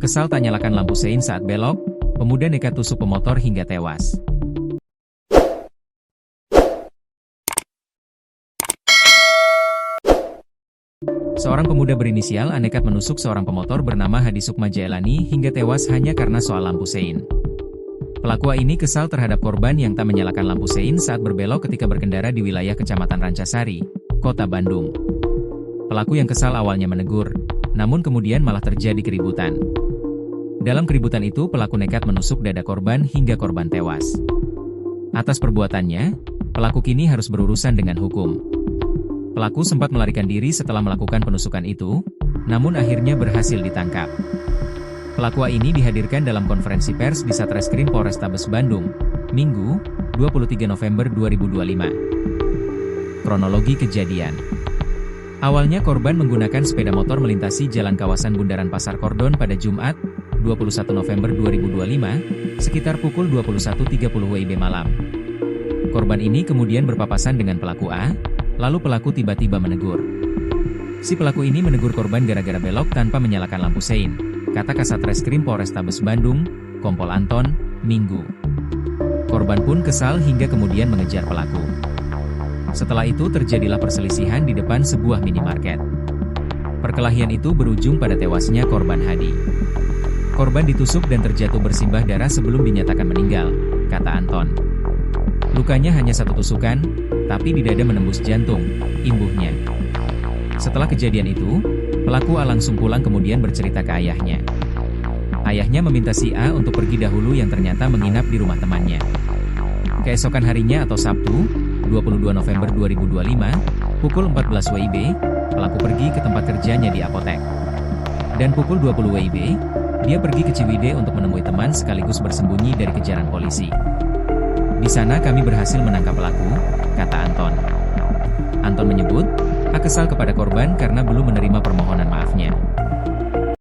Kesal tak nyalakan lampu sein saat belok, pemuda nekat tusuk pemotor hingga tewas. Seorang pemuda berinisial A nekat menusuk seorang pemotor bernama Hadi Sukma Jailani hingga tewas hanya karena soal lampu sein. Pelaku ini kesal terhadap korban yang tak menyalakan lampu sein saat berbelok ketika berkendara di wilayah Kecamatan Rancasari, Kota Bandung. Pelaku yang kesal awalnya menegur, namun kemudian malah terjadi keributan. Dalam keributan itu pelaku nekat menusuk dada korban hingga korban tewas. Atas perbuatannya, pelaku kini harus berurusan dengan hukum. Pelaku sempat melarikan diri setelah melakukan penusukan itu, namun akhirnya berhasil ditangkap. Pelaku ini dihadirkan dalam konferensi pers di Satreskrim Polrestabes Bandung, Minggu, 23 November 2025. Kronologi kejadian. Awalnya korban menggunakan sepeda motor melintasi jalan kawasan Bundaran Pasar Kordon pada Jumat, 21 November 2025, sekitar pukul 21.30 WIB malam. Korban ini kemudian berpapasan dengan pelaku A, lalu pelaku tiba-tiba menegur. Si pelaku ini menegur korban gara-gara belok tanpa menyalakan lampu sein, kata Kasat Reskrim Polrestabes Bandung, Kompol Anton, Minggu. Korban pun kesal hingga kemudian mengejar pelaku. Setelah itu terjadilah perselisihan di depan sebuah minimarket. Perkelahian itu berujung pada tewasnya korban Hadi. Korban ditusuk dan terjatuh bersimbah darah sebelum dinyatakan meninggal, kata Anton. Lukanya hanya satu tusukan, tapi di dada menembus jantung, imbuhnya. Setelah kejadian itu, pelaku A langsung pulang kemudian bercerita ke ayahnya. Ayahnya meminta si A untuk pergi dahulu yang ternyata menginap di rumah temannya. Keesokan harinya atau Sabtu, 22 November 2025, pukul 14 WIB, pelaku pergi ke tempat kerjanya di apotek. Dan pukul 20 WIB, dia pergi ke Ciwidey untuk menemui teman sekaligus bersembunyi dari kejaran polisi. Di sana kami berhasil menangkap pelaku, kata Anton. Anton menyebut, A kesal kepada korban karena belum menerima permohonan maafnya.